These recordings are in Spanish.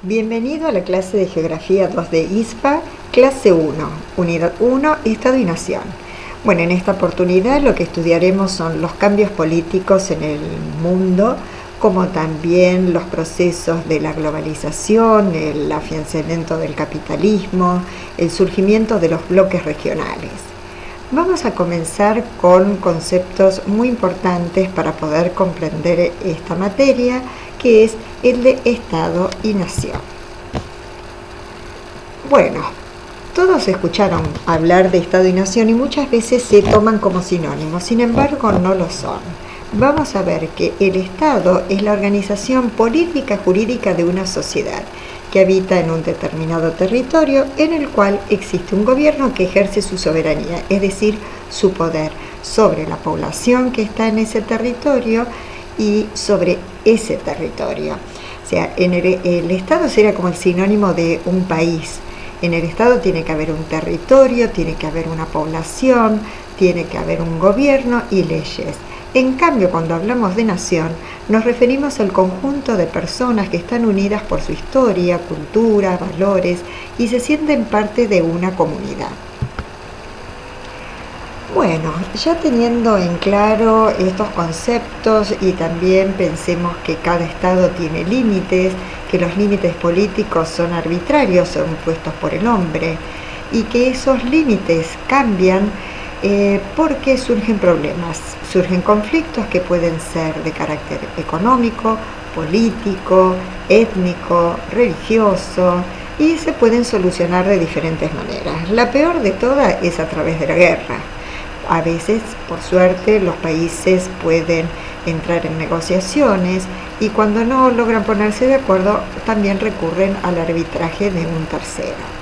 Bienvenido a la clase de Geografía 2 de ISPA, clase 1, Unidad 1, Estado y Nación. Bueno, en esta oportunidad lo que estudiaremos son los cambios políticos en el mundo, como también los procesos de la globalización, el afianzamiento del capitalismo, el surgimiento de los bloques regionales. Vamos a comenzar con conceptos muy importantes para poder comprender esta materia, que es el de Estado y Nación. Bueno, todos escucharon hablar de Estado y Nación y muchas veces se toman como sinónimos, sin embargo no lo son. Vamos a ver que el Estado es la organización política jurídica de una sociedad que habita en un determinado territorio en el cual existe un gobierno que ejerce su soberanía, es decir, su poder sobre la población que está en ese territorio y sobre ese territorio. O sea, el Estado sería como el sinónimo de un país. En el Estado tiene que haber un territorio, tiene que haber una población, tiene que haber un gobierno y leyes. En cambio, cuando hablamos de nación, nos referimos al conjunto de personas que están unidas por su historia, cultura, valores y se sienten parte de una comunidad. Bueno, ya teniendo en claro estos conceptos y también pensemos que cada estado tiene límites, que los límites políticos son arbitrarios, son puestos por el hombre y que esos límites cambian porque surgen problemas, surgen conflictos que pueden ser de carácter económico, político, étnico, religioso y se pueden solucionar de diferentes maneras. La peor de todas es a través de la guerra. A veces, por suerte, los países pueden entrar en negociaciones y cuando no logran ponerse de acuerdo, también recurren al arbitraje de un tercero.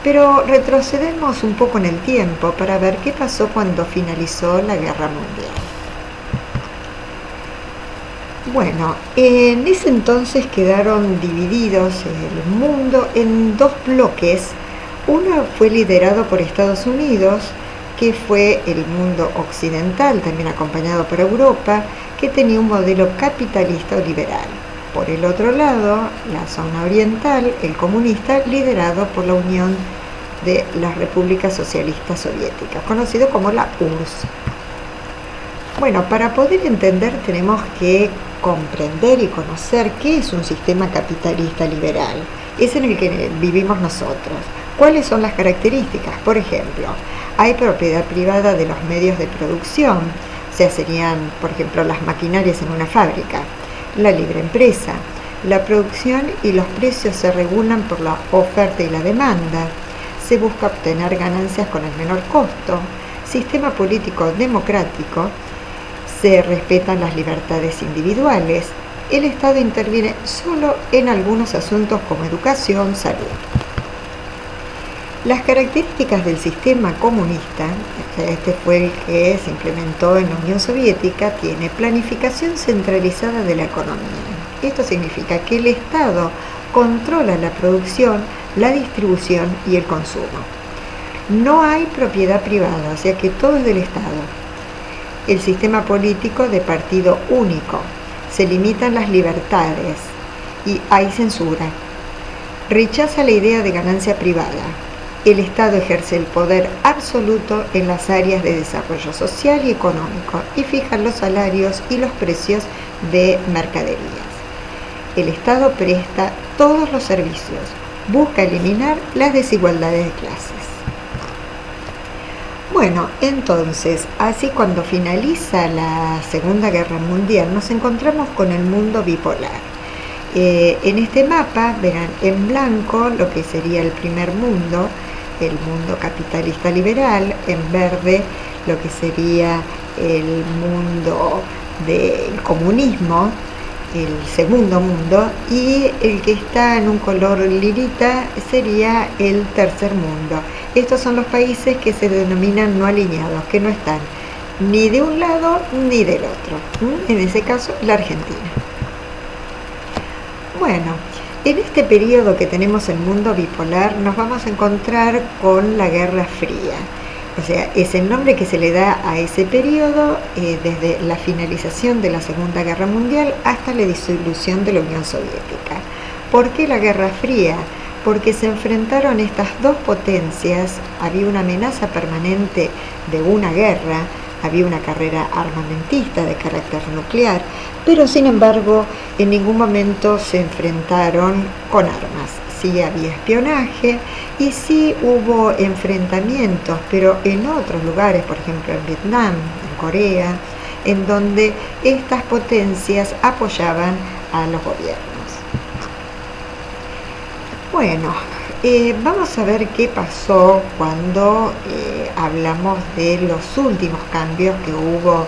Pero retrocedemos un poco en el tiempo para ver qué pasó cuando finalizó la Guerra Mundial. Bueno, en ese entonces quedaron divididos el mundo en dos bloques. Uno fue liderado por Estados Unidos, que fue el mundo occidental, también acompañado por Europa, que tenía un modelo capitalista o liberal. Por el otro lado, la zona oriental, el comunista, liderado por la Unión de las Repúblicas Socialistas Soviéticas, conocido como la URSS. Bueno, para poder entender tenemos que comprender y conocer qué es un sistema capitalista liberal. Es en el que vivimos nosotros. ¿Cuáles son las características? Por ejemplo, hay propiedad privada de los medios de producción, o sea, serían, por ejemplo, las maquinarias en una fábrica, la libre empresa, la producción y los precios se regulan por la oferta y la demanda, se busca obtener ganancias con el menor costo, sistema político democrático, se respetan las libertades individuales, el Estado interviene solo en algunos asuntos como educación, salud. Las características del sistema comunista, este fue el que se implementó en la Unión Soviética, tiene planificación centralizada de la economía. Esto significa que el Estado controla la producción, la distribución y el consumo. No hay propiedad privada, o sea que todo es del Estado. El sistema político de partido único. Se limitan las libertades y hay censura. Rechaza la idea de ganancia privada. El Estado ejerce el poder absoluto en las áreas de desarrollo social y económico y fija los salarios y los precios de mercaderías. El Estado presta todos los servicios, busca eliminar las desigualdades de clases. Bueno, entonces, así cuando finaliza la Segunda Guerra Mundial, nos encontramos con el mundo bipolar. En este mapa verán en blanco lo que sería el primer mundo, el mundo capitalista liberal, en verde lo que sería el mundo del comunismo, el segundo mundo, y el que está en un color lilita sería el tercer mundo. Estos son los países que se denominan no alineados, que no están ni de un lado ni del otro. En ese caso, la Argentina. Bueno, en este periodo que tenemos el mundo bipolar nos vamos a encontrar con la Guerra Fría. O sea, es el nombre que se le da a ese periodo desde la finalización de la Segunda Guerra Mundial hasta la disolución de la Unión Soviética. ¿Por qué la Guerra Fría? Porque se enfrentaron estas dos potencias, había una amenaza permanente de una guerra, había una carrera armamentista de carácter nuclear, pero sin embargo en ningún momento se enfrentaron con armas. Sí había espionaje y sí hubo enfrentamientos, pero en otros lugares, por ejemplo en Vietnam, en Corea, en donde estas potencias apoyaban a los gobiernos. Bueno, vamos a ver qué pasó cuando hablamos de los últimos cambios que hubo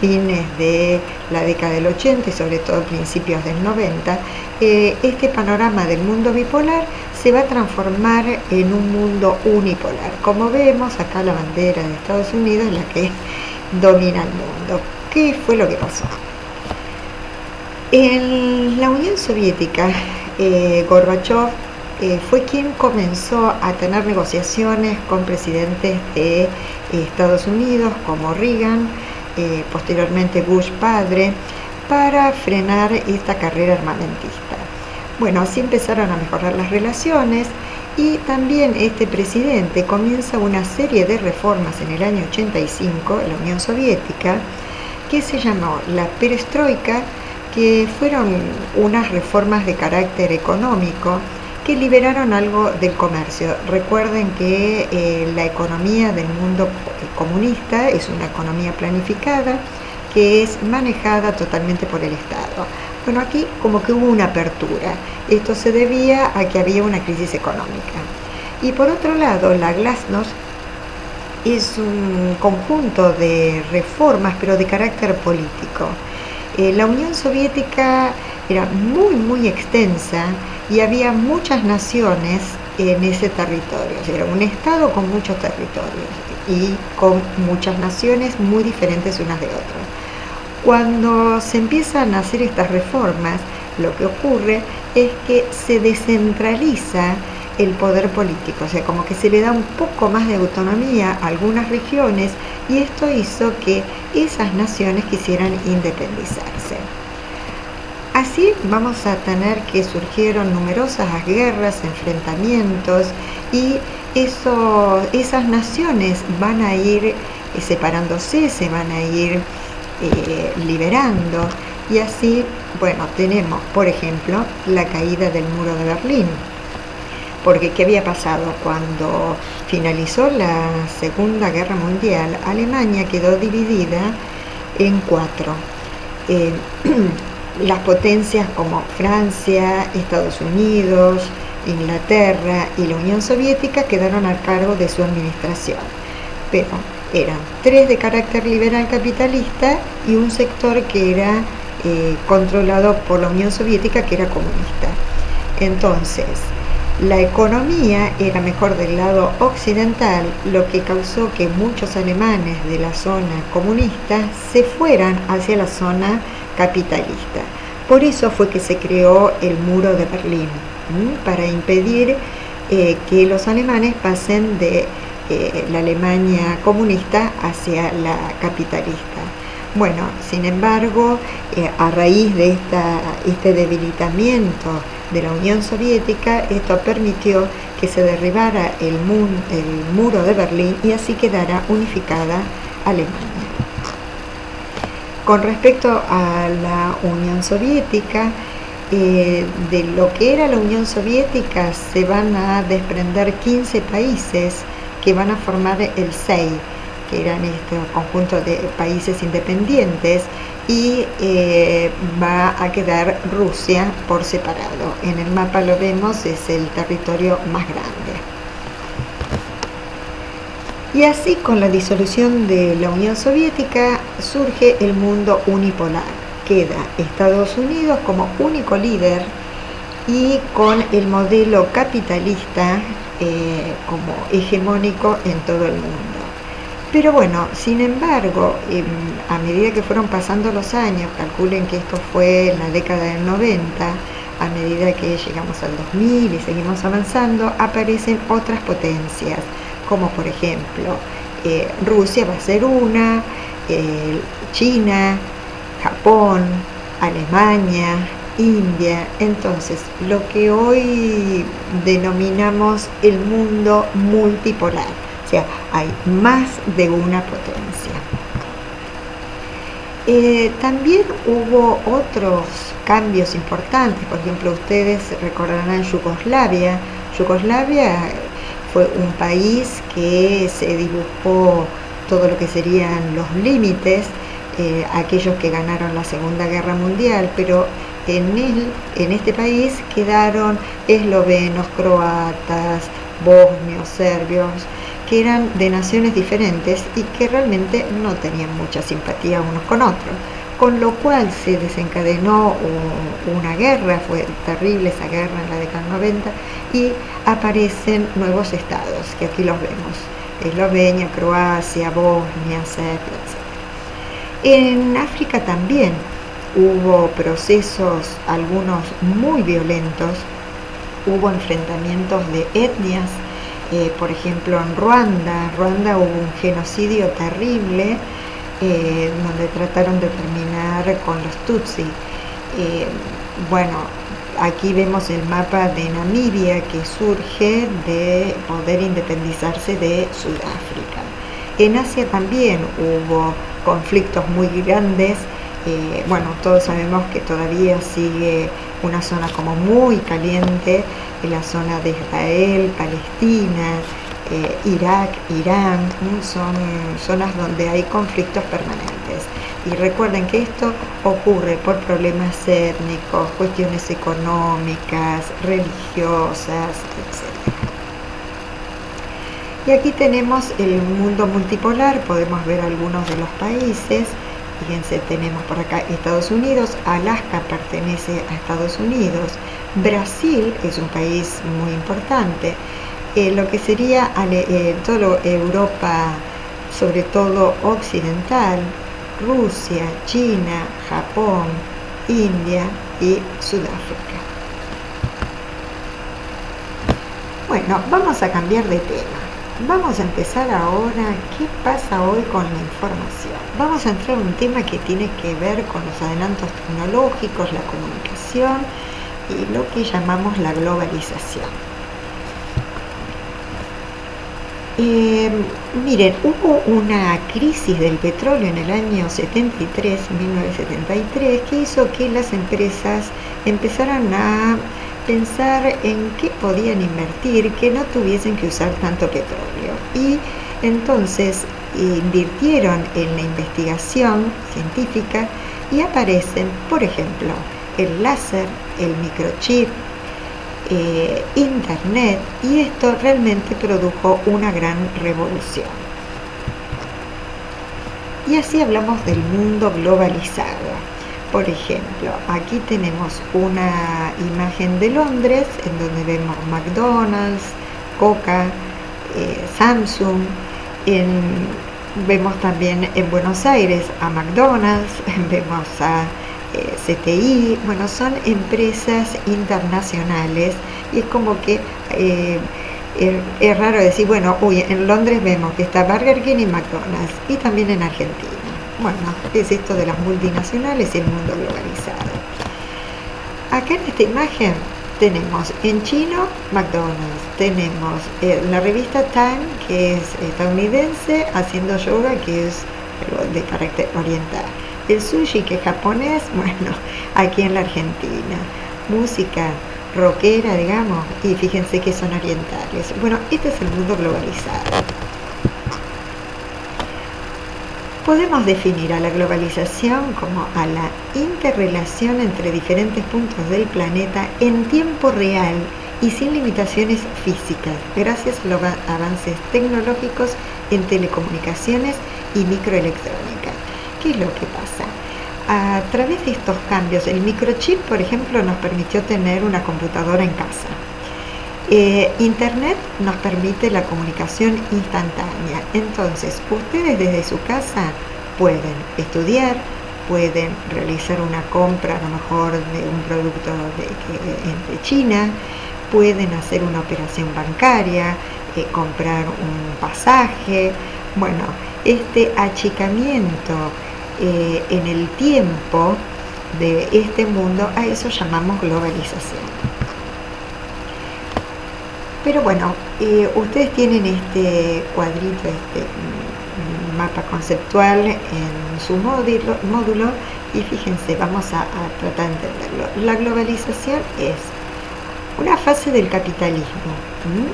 fines de la década del 80 y sobre todo principios del 90. Este panorama del mundo bipolar se va a transformar en un mundo unipolar. Como vemos, acá la bandera de Estados Unidos es la que domina el mundo. ¿Qué fue lo que pasó? En la Unión Soviética, Gorbachev fue quien comenzó a tener negociaciones con presidentes de Estados Unidos como Reagan, posteriormente Bush padre, para frenar esta carrera armamentista. Bueno, así empezaron a mejorar las relaciones y también este presidente comienza una serie de reformas en el año 85 en la Unión Soviética que se llamó la perestroika, que fueron unas reformas de carácter económico que liberaron algo del comercio. Recuerden que la economía del mundo comunista es una economía planificada que es manejada totalmente por el Estado. Bueno, aquí como que hubo una apertura. Esto se debía a que había una crisis económica. Y por otro lado, la Glasnost es un conjunto de reformas, pero de carácter político. La Unión Soviética era muy extensa y había muchas naciones en ese territorio. O sea, era un estado con muchos territorios y con muchas naciones muy diferentes unas de otras. Cuando se empiezan a hacer estas reformas, lo que ocurre es que se descentraliza el poder político, o sea, como que se le da un poco más de autonomía a algunas regiones y esto hizo que esas naciones quisieran independizarse. Así vamos a tener que surgieron numerosas guerras, enfrentamientos y esas naciones van a ir separándose, se van a ir liberando y así, bueno, tenemos por ejemplo la caída del muro de Berlín. Porque ¿qué había pasado? Cuando finalizó la Segunda Guerra Mundial, Alemania quedó dividida en cuatro. Las potencias como Francia, Estados Unidos, Inglaterra y la Unión Soviética quedaron a cargo de su administración. Pero eran tres de carácter liberal capitalista y un sector que era controlado por la Unión Soviética, que era comunista. Entonces, la economía era mejor del lado occidental, lo que causó que muchos alemanes de la zona comunista se fueran hacia la zona capitalista. Por eso fue que se creó el muro de Berlín, para impedir que los alemanes pasen de la Alemania comunista hacia la capitalista. Bueno, sin embargo, a raíz de este debilitamiento de la Unión Soviética, esto permitió que se derribara el muro de Berlín y así quedara unificada Alemania. Con respecto a la Unión Soviética, de lo que era la Unión Soviética se van a desprender 15 países que van a formar el SEI, que eran este conjunto de países independientes, y va a quedar Rusia por separado. En el mapa lo vemos, es el territorio más grande. Y así, con la disolución de la Unión Soviética, surge el mundo unipolar. Queda Estados Unidos como único líder y con el modelo capitalista como hegemónico en todo el mundo. Pero bueno, sin embargo, a medida que fueron pasando los años, calculen que esto fue en la década del 90, a medida que llegamos al 2000 y seguimos avanzando, aparecen otras potencias, como por ejemplo, Rusia va a ser una, China, Japón, Alemania, India. Entonces, lo que hoy denominamos el mundo multipolar, o sea, hay más de una potencia. También hubo otros cambios importantes, por ejemplo, ustedes recordarán Yugoslavia. Yugoslavia fue un país que se dibujó todo lo que serían los límites, aquellos que ganaron la Segunda Guerra Mundial, pero en este país quedaron eslovenos, croatas, bosnios, serbios, que eran de naciones diferentes y que realmente no tenían mucha simpatía unos con otros, con lo cual se desencadenó una guerra. Fue terrible esa guerra en la década del 90 y aparecen nuevos estados, que aquí los vemos: Eslovenia, Croacia, Bosnia, Serbia, etc. En África también hubo procesos, algunos muy violentos, hubo enfrentamientos de etnias. Por ejemplo, en Ruanda hubo un genocidio terrible, donde trataron de terminar con los Tutsi. Bueno, aquí vemos el mapa de Namibia, que surge de poder independizarse de Sudáfrica. En Asia también hubo conflictos muy grandes. Bueno, todos sabemos que todavía sigue una zona como muy caliente, la zona de Israel, Palestina, Irak, Irán, son zonas donde hay conflictos permanentes. Y recuerden que esto ocurre por problemas étnicos, cuestiones económicas, religiosas, etc. Y aquí tenemos el mundo multipolar, podemos ver algunos de los países. Fíjense, tenemos por acá Estados Unidos. Alaska pertenece a Estados Unidos. Brasil es un país muy importante. Lo que sería toda Europa, sobre todo occidental, Rusia, China, Japón, India y Sudáfrica. Bueno, vamos a cambiar de tema. Vamos a empezar ahora, ¿qué pasa hoy con la información? Vamos a entrar en un tema que tiene que ver con los adelantos tecnológicos, la comunicación y lo que llamamos la globalización. Miren, hubo una crisis del petróleo en el año 1973, que hizo que las empresas empezaran a pensar en qué podían invertir, que no tuviesen que usar tanto petróleo. Y entonces invirtieron en la investigación científica y aparecen, por ejemplo, el láser, el microchip, Internet, y esto realmente produjo una gran revolución. Y así hablamos del mundo globalizado. Por ejemplo, aquí tenemos una imagen de Londres en donde vemos McDonald's, Coca, Samsung. Vemos también en Buenos Aires a McDonald's, vemos a CTI. Bueno, son empresas internacionales y es como que es raro decir, bueno, en Londres vemos que está Burger King y McDonald's, y también en Argentina. Bueno, es esto de las multinacionales y el mundo globalizado. Acá en esta imagen tenemos en chino McDonald's, tenemos la revista Time, que es estadounidense, haciendo yoga, que es de carácter oriental. El sushi, que es japonés, bueno, aquí en la Argentina. Música rockera, digamos, y fíjense que son orientales. Bueno, este es el mundo globalizado. Podemos definir a la globalización como a la interrelación entre diferentes puntos del planeta en tiempo real y sin limitaciones físicas, gracias a los avances tecnológicos en telecomunicaciones y microelectrónica. ¿Qué es lo que pasa? A través de estos cambios, el microchip, por ejemplo, nos permitió tener una computadora en casa. Internet nos permite la comunicación instantánea. Entonces, ustedes desde su casa pueden estudiar, pueden realizar una compra a lo mejor de un producto de China, pueden hacer una operación bancaria, comprar un pasaje. Bueno, este achicamiento en el tiempo de este mundo, a eso llamamos globalización. Pero bueno, ustedes tienen este cuadrito, este mapa conceptual en su módulo y fíjense, vamos a tratar de entenderlo. La globalización es una fase del capitalismo.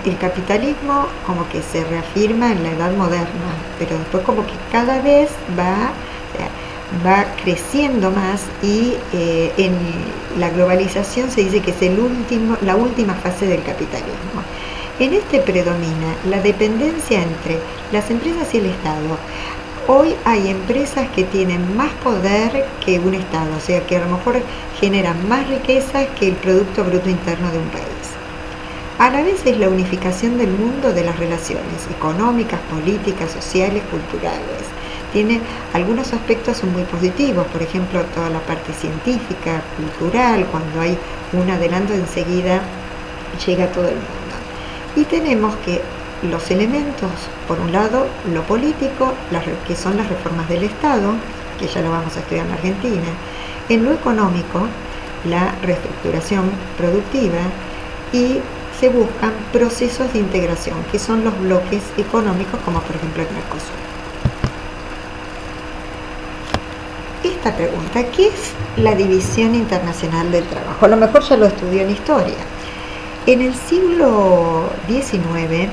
El capitalismo como que se reafirma en la edad moderna, pero después como que cada vez va creciendo más y en la globalización se dice que es la última fase del capitalismo. En este predomina la dependencia entre las empresas y el Estado. Hoy hay empresas que tienen más poder que un Estado, o sea que a lo mejor generan más riquezas que el Producto Bruto Interno de un país. A la vez es la unificación del mundo de las relaciones económicas, políticas, sociales, culturales. Tiene algunos aspectos son muy positivos, por ejemplo, toda la parte científica, cultural, cuando hay un adelanto enseguida llega a todo el mundo. Y tenemos que los elementos, por un lado, lo político, que son las reformas del Estado, que ya lo vamos a estudiar en Argentina. En lo económico, la reestructuración productiva y se buscan procesos de integración, que son los bloques económicos, como por ejemplo el Mercosur. Esta pregunta, ¿qué es la División Internacional del Trabajo? A lo mejor ya lo estudió en historia. En el siglo XIX,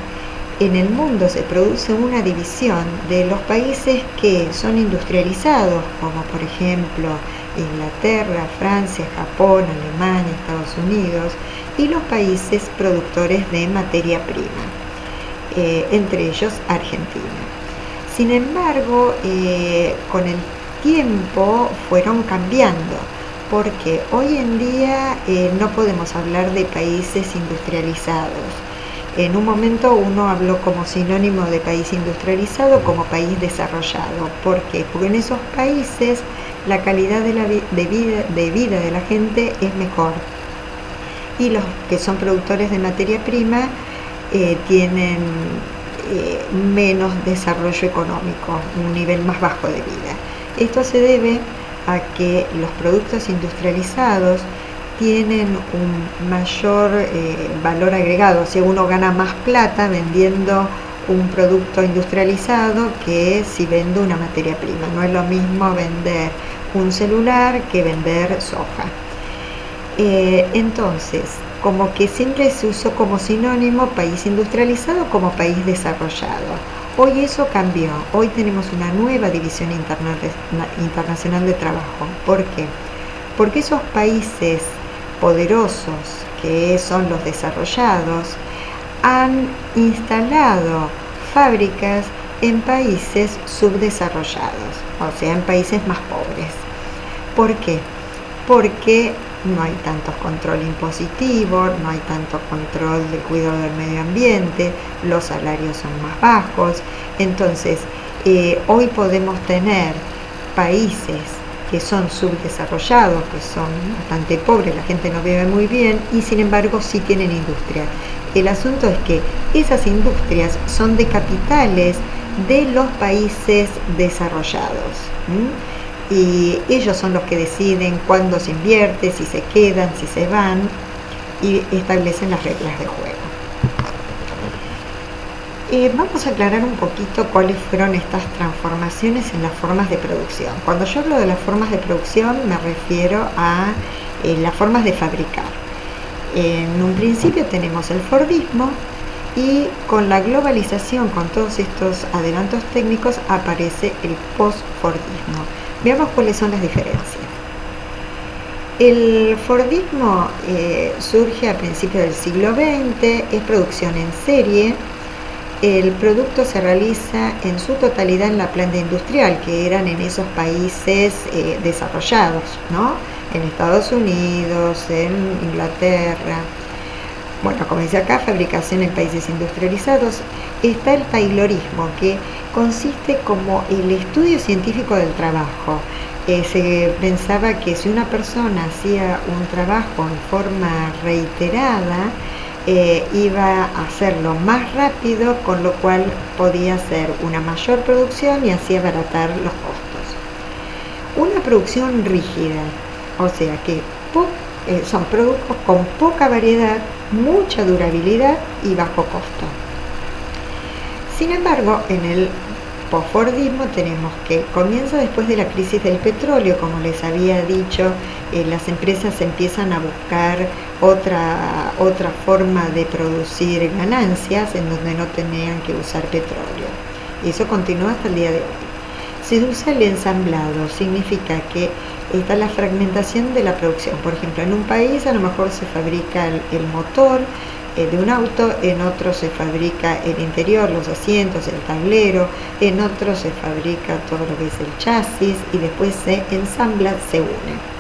en el mundo se produce una división de los países que son industrializados, como por ejemplo Inglaterra, Francia, Japón, Alemania, Estados Unidos, y los países productores de materia prima, entre ellos Argentina. Sin embargo, con el tiempo fueron cambiando, porque hoy en día no podemos hablar de países industrializados. En un momento uno habló como sinónimo de país industrializado como país desarrollado. ¿Por qué? Porque en esos países la calidad de vida de la gente es mejor. Y los que son productores de materia prima tienen menos desarrollo económico, un nivel más bajo de vida. Esto se debe a que los productos industrializados tienen un mayor valor agregado, o sea, uno gana más plata vendiendo un producto industrializado que si vende una materia prima. No es lo mismo vender un celular que vender soja. Entonces, como que siempre se usó como sinónimo país industrializado como país desarrollado. Hoy eso cambió, hoy tenemos una nueva división internacional de trabajo. ¿Por qué? Porque esos países poderosos, que son los desarrollados, han instalado fábricas en países subdesarrollados, o sea, en países más pobres. ¿Por qué? Porque no hay tanto control impositivo, no hay tanto control del cuidado del medio ambiente, los salarios son más bajos. Entonces, hoy podemos tener países que son subdesarrollados, que son bastante pobres, la gente no vive muy bien y sin embargo sí tienen industria. El asunto es que esas industrias son de capitales de los países desarrollados. Y ellos son los que deciden cuándo se invierte, si se quedan, si se van y establecen las reglas de juego. Vamos a aclarar un poquito cuáles fueron estas transformaciones en las formas de producción. Cuando yo hablo de las formas de producción me refiero a las formas de fabricar. En un principio tenemos el Fordismo y con la globalización, con todos estos adelantos técnicos, aparece el post-Fordismo. Veamos cuáles son las diferencias. El Fordismo surge a principios del siglo XX, es producción en serie. El producto se realiza en su totalidad en la planta industrial, que eran en esos países desarrollados, ¿no? En Estados Unidos, en Inglaterra. Bueno, como dice acá, fabricación en países industrializados. Está el taylorismo, que consiste como el estudio científico del trabajo. Se pensaba que si una persona hacía un trabajo en forma reiterada, iba a hacerlo más rápido, con lo cual podía hacer una mayor producción y así abaratar los costos. Una producción rígida. O sea que son productos con poca variedad, mucha durabilidad y bajo costo. Sin embargo, en el posfordismo tenemos que comienza después de la crisis del petróleo, como les había dicho, las empresas empiezan a buscar otra forma de producir ganancias en donde no tenían que usar petróleo. Y eso continúa hasta el día de hoy. Se usa el ensamblado, significa que está la fragmentación de la producción. Por ejemplo, en un país a lo mejor se fabrica el motor de un auto, en otro se fabrica el interior, los asientos, el tablero, en otro se fabrica todo lo que es el chasis y después se ensambla, se une.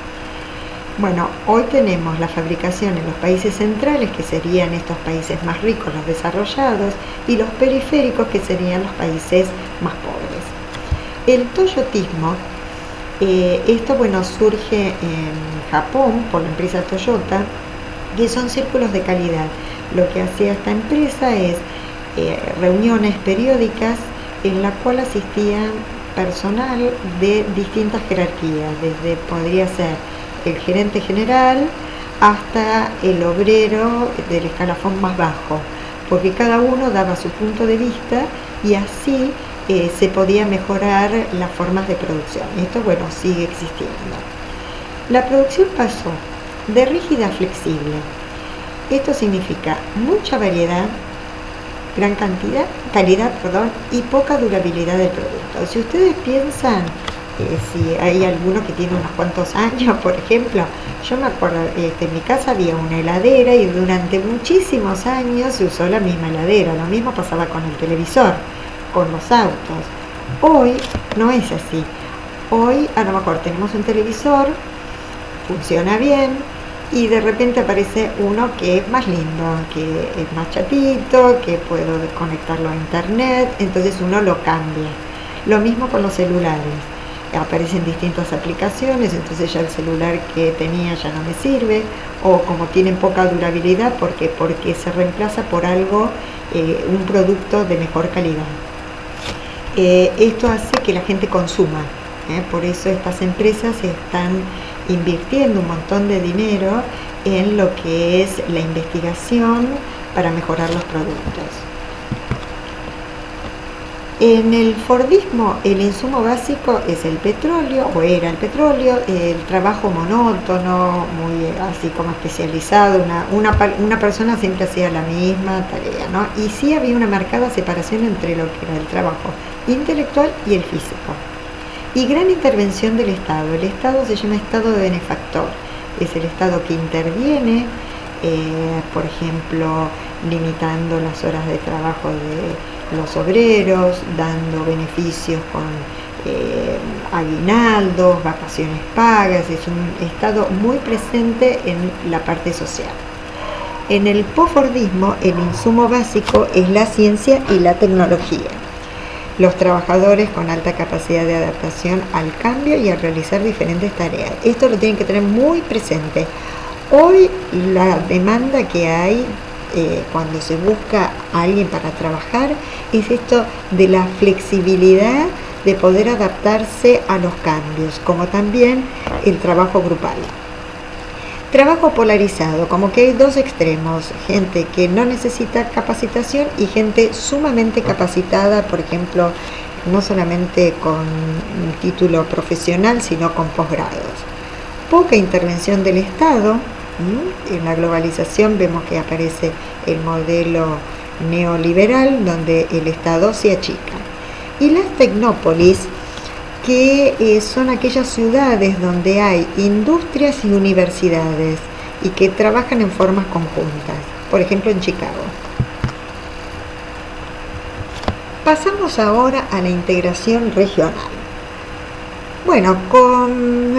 Bueno, hoy tenemos la fabricación en los países centrales, que serían estos países más ricos, los desarrollados, y los periféricos, que serían los países más pobres. El toyotismo, esto surge en Japón por la empresa Toyota, que son círculos de calidad. Lo que hacía esta empresa es reuniones periódicas en la cual asistían personal de distintas jerarquías, desde podría ser el gerente general hasta el obrero del escalafón más bajo, porque cada uno daba su punto de vista y así se podía mejorar las formas de producción. Esto sigue existiendo. La producción pasó de rígida a flexible. Esto significa mucha variedad, gran calidad, y poca durabilidad del producto. Si ustedes piensan, si hay alguno que tiene unos cuantos años, por ejemplo, yo me acuerdo, en mi casa había una heladera y durante muchísimos años se usó la misma heladera. Lo mismo pasaba con el televisor, con los autos. Hoy no es así. Hoy a lo mejor tenemos un televisor, funciona bien, y de repente aparece uno que es más lindo, que es más chatito, que puedo conectarlo a internet, entonces uno lo cambia. Lo mismo con los celulares, aparecen distintas aplicaciones, entonces ya el celular que tenía ya no me sirve, o como tienen poca durabilidad, porque se reemplaza por algo, un producto de mejor calidad. Esto hace que la gente consuma, por eso estas empresas están invirtiendo un montón de dinero en lo que es la investigación para mejorar los productos. En el fordismo el insumo básico es el petróleo, o era el petróleo, el trabajo monótono, muy así como especializado, una persona siempre hacía la misma tarea, ¿no? Y sí había una marcada separación entre lo que era el trabajo intelectual y el físico. Y gran intervención del Estado. El Estado se llama Estado de benefactor. Es el Estado que interviene, por ejemplo, limitando las horas de trabajo de los obreros, dando beneficios con aguinaldos, vacaciones pagas. Es un Estado muy presente en la parte social. En el posfordismo, el insumo básico es la ciencia y la tecnología. Los trabajadores con alta capacidad de adaptación al cambio y a realizar diferentes tareas. Esto lo tienen que tener muy presente. Hoy la demanda que hay cuando se busca a alguien para trabajar es esto de la flexibilidad de poder adaptarse a los cambios, como también el trabajo grupal. Trabajo polarizado, como que hay dos extremos, gente que no necesita capacitación y gente sumamente capacitada, por ejemplo, no solamente con un título profesional, sino con posgrados. Poca intervención del Estado. En la globalización vemos que aparece el modelo neoliberal, donde el Estado se achica. Y las tecnópolis, que son aquellas ciudades donde hay industrias y universidades y que trabajan en formas conjuntas, por ejemplo en Chicago. Pasamos ahora a la integración regional. Bueno, con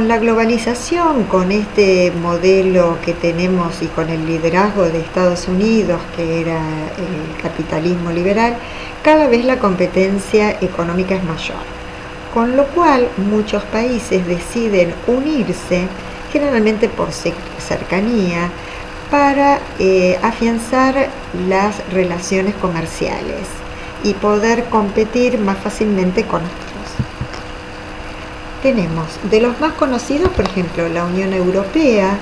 la globalización, con este modelo que tenemos y con el liderazgo de Estados Unidos, que era el capitalismo liberal, cada vez la competencia económica es mayor. Con lo cual muchos países deciden unirse, generalmente por cercanía, para afianzar las relaciones comerciales y poder competir más fácilmente con otros. Tenemos de los más conocidos, por ejemplo, la Unión Europea.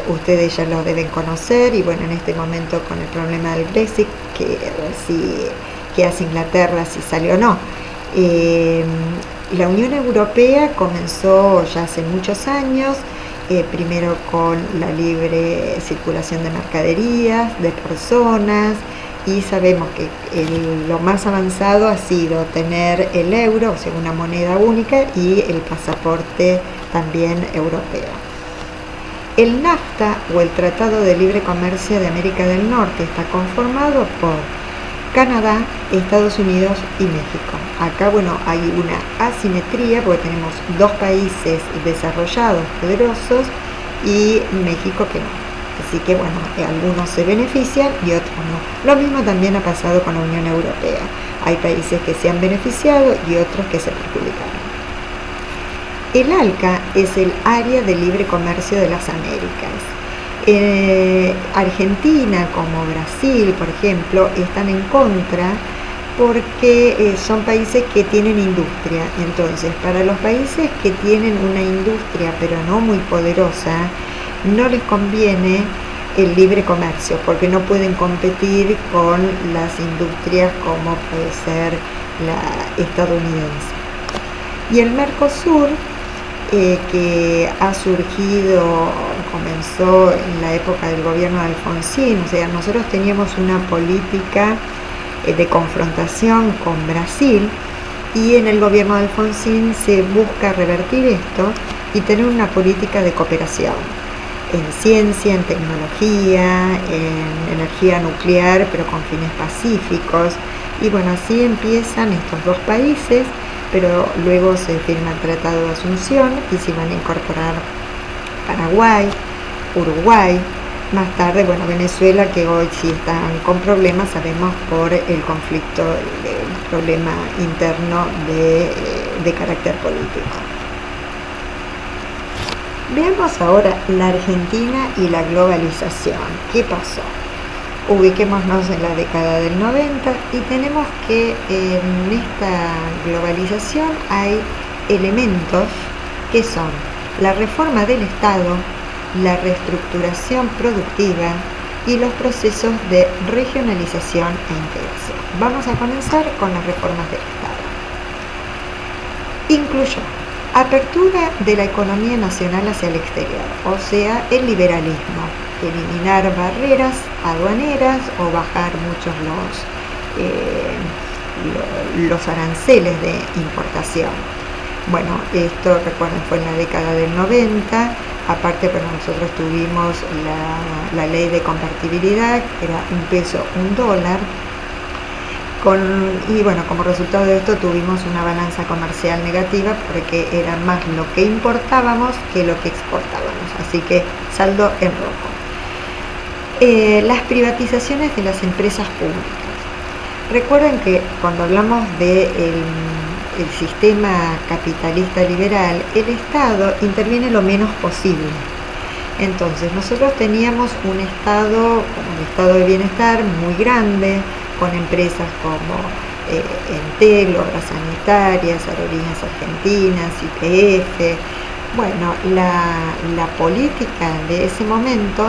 Ustedes ya lo deben conocer, y bueno, en este momento con el problema del Brexit, qué hace Inglaterra, si sale o no. La Unión Europea comenzó ya hace muchos años, primero con la libre circulación de mercaderías, de personas, y sabemos que lo más avanzado ha sido tener el euro, o sea, una moneda única, y el pasaporte también europeo. El NAFTA, o el Tratado de Libre Comercio de América del Norte, está conformado por Canadá, Estados Unidos y México. Acá, bueno, hay una asimetría porque tenemos dos países desarrollados, poderosos, y México que no. Así que, bueno, algunos se benefician y otros no. Lo mismo también ha pasado con la Unión Europea. Hay países que se han beneficiado y otros que se perjudicaron. El ALCA es el Área de Libre Comercio de las Américas. Argentina, como Brasil, por ejemplo, están en contra porque son países que tienen industria. Entonces, para los países que tienen una industria pero no muy poderosa, no les conviene el libre comercio porque no pueden competir con las industrias como puede ser la estadounidense. Y el Mercosur, que ha surgido, comenzó en la época del gobierno de Alfonsín, o sea, nosotros teníamos una política de confrontación con Brasil, y en el gobierno de Alfonsín se busca revertir esto y tener una política de cooperación en ciencia, en tecnología, en energía nuclear, pero con fines pacíficos. Y bueno, así empiezan estos dos países, pero luego se firma el Tratado de Asunción y se van a incorporar Paraguay, Uruguay, más tarde, bueno, Venezuela, que hoy sí están con problemas, sabemos, por el conflicto, el problema interno de carácter político. Veamos ahora la Argentina y la globalización. ¿Qué pasó? Ubiquémonos en la década del 90 y tenemos que en esta globalización hay elementos que son la reforma del Estado, la reestructuración productiva y los procesos de regionalización e integración. Vamos a comenzar con las reformas del Estado. Incluyó apertura de la economía nacional hacia el exterior, o sea, el liberalismo, eliminar barreras aduaneras o bajar muchos los aranceles de importación. Bueno, esto, recuerden, fue en la década del 90. Aparte, pero nosotros tuvimos la ley de convertibilidad, que era $1, $1. Y bueno, como resultado de esto tuvimos una balanza comercial negativa porque era más lo que importábamos que lo que exportábamos. Así que saldo en rojo. Las privatizaciones de las empresas públicas. Recuerden que cuando hablamos del sistema capitalista liberal, el Estado interviene lo menos posible. Entonces nosotros teníamos un Estado, como el Estado de Bienestar, muy grande, con empresas como Entel, Obras Sanitarias, Aerolíneas Argentinas, YPF. Bueno, la política de ese momento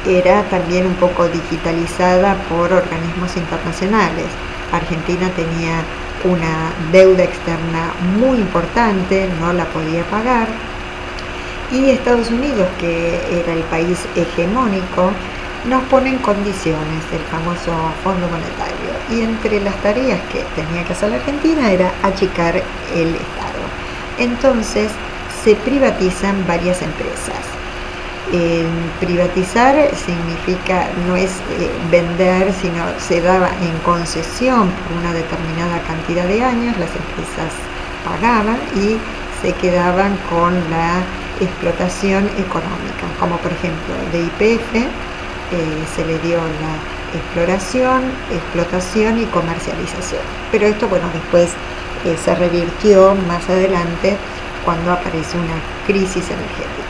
era también un poco digitalizada por organismos internacionales. Argentina tenía una deuda externa muy importante, no la podía pagar, y Estados Unidos, que era el país hegemónico, nos pone en condiciones el famoso Fondo Monetario, y entre las tareas que tenía que hacer la Argentina era achicar el Estado. Entonces se privatizan varias empresas. Privatizar significa, no es vender, sino se daba en concesión por una determinada cantidad de años, las empresas pagaban y se quedaban con la explotación económica, como por ejemplo de YPF se le dio la explotación y comercialización. Pero esto, bueno, después se revirtió más adelante cuando apareció una crisis energética.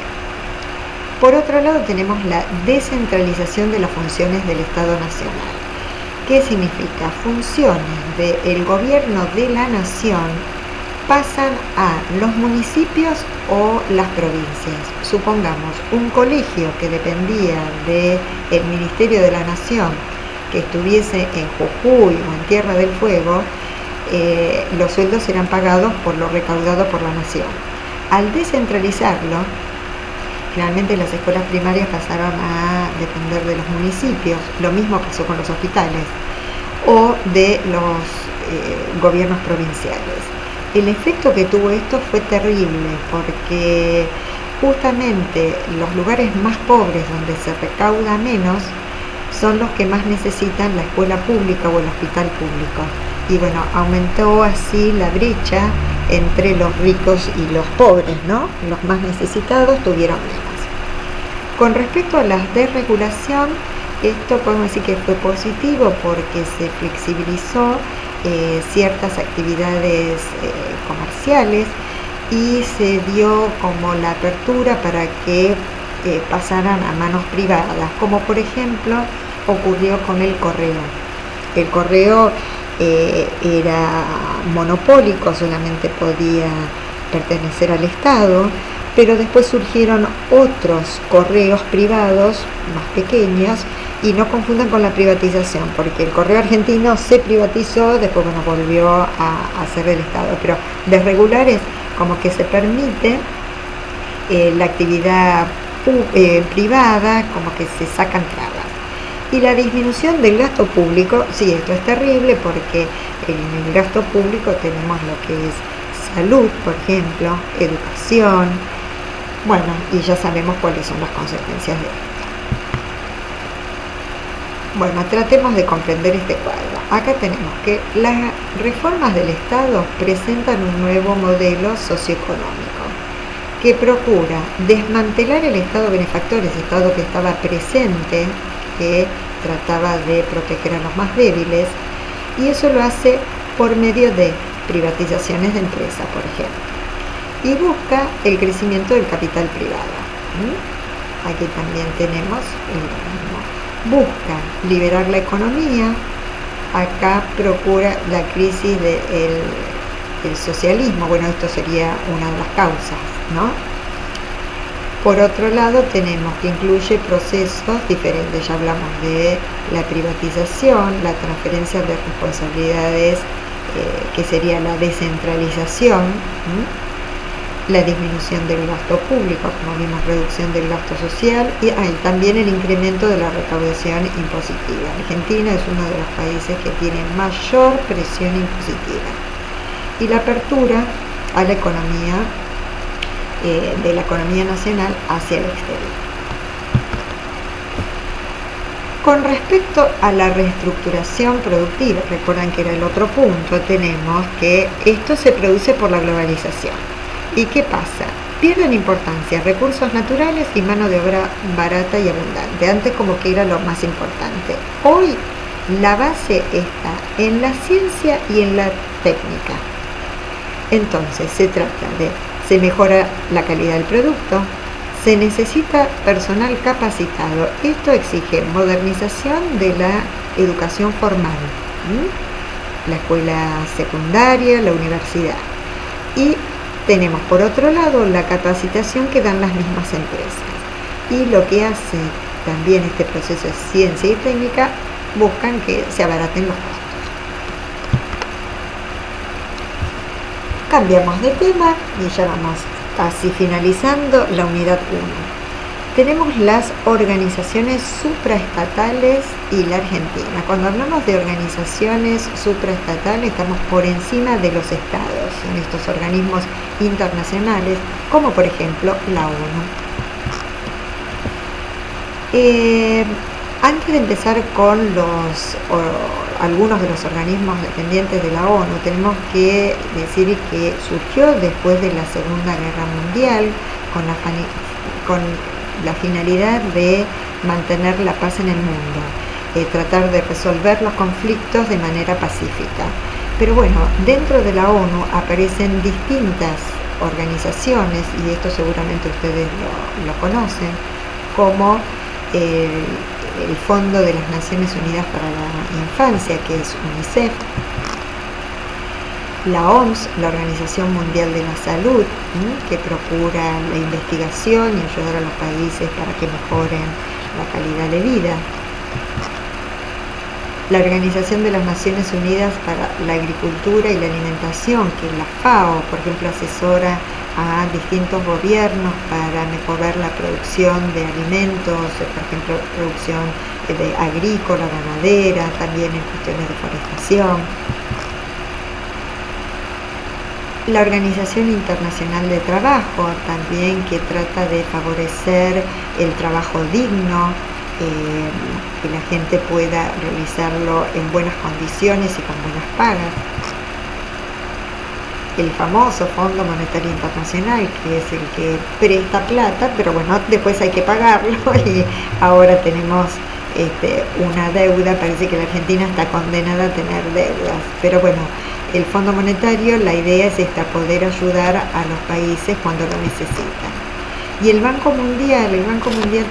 Por otro lado, tenemos la descentralización de las funciones del Estado Nacional. ¿Qué significa? Funciones del gobierno de la nación pasan a los municipios o las provincias. Supongamos un colegio que dependía del Ministerio de la Nación, que estuviese en Jujuy o en Tierra del Fuego, los sueldos eran pagados por lo recaudado por la Nación. Al descentralizarlo, realmente las escuelas primarias pasaron a depender de los municipios, lo mismo pasó con los hospitales, o de los gobiernos provinciales. El efecto que tuvo esto fue terrible, porque justamente los lugares más pobres donde se recauda menos son los que más necesitan la escuela pública o el hospital público. Y bueno, aumentó así la brecha entre los ricos y los pobres, ¿no? Los más necesitados tuvieron menos. Con respecto a la desregulación, esto podemos decir que fue positivo porque se flexibilizó ciertas actividades comerciales y se dio como la apertura para que pasaran a manos privadas, como por ejemplo ocurrió con el correo. El correo era monopólico, solamente podía pertenecer al Estado, pero después surgieron otros correos privados más pequeños, y no confundan con la privatización, porque el correo argentino se privatizó, después bueno, volvió a ser del Estado, pero desregular es como que se permite la actividad privada, como que se sacan trabas. Y la disminución del gasto público, sí, esto es terrible porque en el gasto público tenemos lo que es salud, por ejemplo, educación, bueno, y ya sabemos cuáles son las consecuencias de esto. Bueno, tratemos de comprender este cuadro. Acá tenemos que las reformas del Estado presentan un nuevo modelo socioeconómico que procura desmantelar el Estado benefactor, ese Estado que estaba presente, que trataba de proteger a los más débiles, y eso lo hace por medio de privatizaciones de empresas, por ejemplo, y busca el crecimiento del capital privado. Aquí también tenemos lo mismo. Busca liberar la economía, acá procura la crisis del socialismo, bueno, esto sería una de las causas, ¿no? Por otro lado tenemos que incluye procesos diferentes, ya hablamos de la privatización, la transferencia de responsabilidades, que sería la descentralización, la disminución del gasto público, como vimos, reducción del gasto social y también el incremento de la recaudación impositiva. Argentina es uno de los países que tiene mayor presión impositiva. Y la apertura a la economía, de la economía nacional hacia el exterior. Con respecto a la reestructuración productiva, recuerdan que era el otro punto, tenemos que esto se produce por la globalización. ¿Y qué pasa? Pierden importancia recursos naturales y mano de obra barata y abundante. Antes como que era lo más importante. Hoy la base está en la ciencia y en la técnica. Entonces se mejora la calidad del producto, se necesita personal capacitado. Esto exige modernización de la educación formal, la escuela secundaria, la universidad. Y tenemos por otro lado la capacitación que dan las mismas empresas. Y lo que hace también este proceso de ciencia y técnica, buscan que se abaraten los costos. Cambiamos de tema y ya vamos casi finalizando la unidad 1. Tenemos las organizaciones supraestatales y la Argentina. Cuando hablamos de organizaciones supraestatales estamos por encima de los estados, en estos organismos internacionales, como por ejemplo la ONU. Antes de empezar con algunos de los organismos dependientes de la ONU, tenemos que decir que surgió después de la Segunda Guerra Mundial con la finalidad de mantener la paz en el mundo, tratar de resolver los conflictos de manera pacífica. Pero bueno, dentro de la ONU aparecen distintas organizaciones, y esto seguramente ustedes lo conocen, como el Fondo de las Naciones Unidas para la Infancia, que es UNICEF, La OMS, la Organización Mundial de la Salud, que procura la investigación y ayudar a los países para que mejoren la calidad de vida. La Organización de las Naciones Unidas para la Agricultura y la Alimentación, que es la FAO, por ejemplo, asesora a distintos gobiernos para mejorar la producción de alimentos, por ejemplo, producción agrícola, ganadera, también en cuestiones de forestación. La Organización Internacional de Trabajo, también, que trata de favorecer el trabajo digno, que la gente pueda realizarlo en buenas condiciones y con buenas pagas. El famoso Fondo Monetario Internacional, que es el que presta plata, pero bueno, después hay que pagarlo y ahora tenemos una deuda. Parece que la Argentina está condenada a tener deudas, pero bueno, el Fondo Monetario, la idea es poder ayudar a los países cuando lo necesitan. Y el Banco Mundial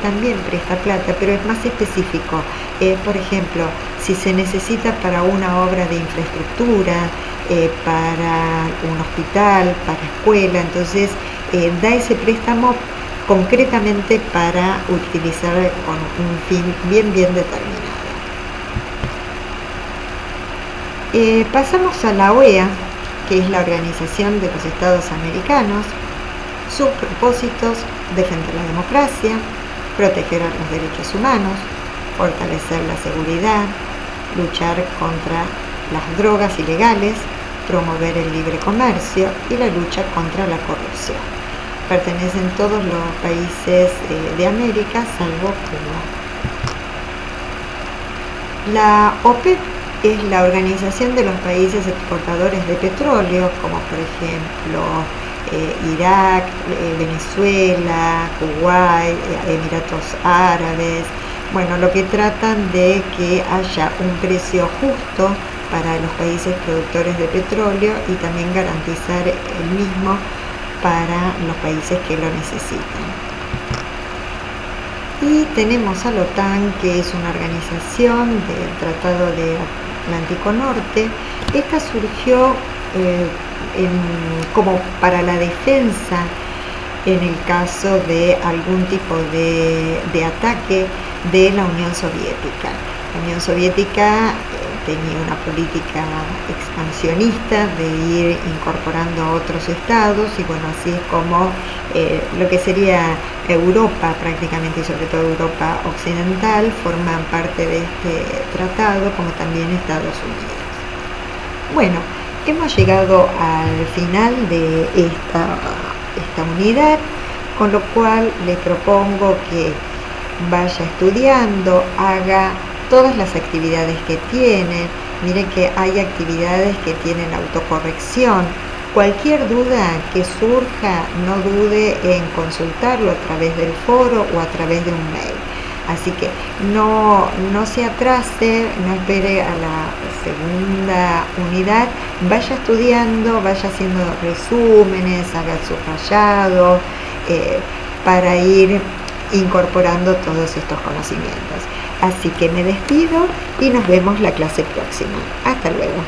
también presta plata, pero es más específico. Por ejemplo, si se necesita para una obra de infraestructura, para un hospital, para escuela, entonces da ese préstamo concretamente para utilizar con un fin bien determinado. Pasamos a la OEA, que es la Organización de los Estados Americanos. Sus propósitos: defender la democracia, proteger los derechos humanos, fortalecer la seguridad, luchar contra las drogas ilegales, promover el libre comercio y la lucha contra la corrupción. Pertenecen todos los países de América, salvo Cuba. La OPEP es la organización de los países exportadores de petróleo, como por ejemplo Irak, Venezuela, Kuwait, Emiratos Árabes. Bueno, lo que tratan de que haya un precio justo para los países productores de petróleo y también garantizar el mismo para los países que lo necesitan. Y tenemos a la OTAN, que es una organización del Tratado de Atlántico Norte. Esta surgió como para la defensa en el caso de algún tipo de ataque de la Unión Soviética. La Unión Soviética tenía una política expansionista de ir incorporando a otros estados, y bueno, así es como lo que sería Europa prácticamente, y sobre todo Europa occidental, forman parte de este tratado, como también Estados Unidos. Bueno, hemos llegado al final de esta unidad, con lo cual le propongo que vaya estudiando, haga todas las actividades que tiene. Miren que hay actividades que tienen autocorrección. Cualquier duda que surja, no dude en consultarlo a través del foro o a través de un mail. Así que no se atrase, no espere a la segunda unidad, vaya estudiando, vaya haciendo resúmenes, haga subrayado, para ir incorporando todos estos conocimientos. Así que me despido y nos vemos la clase próxima. Hasta luego.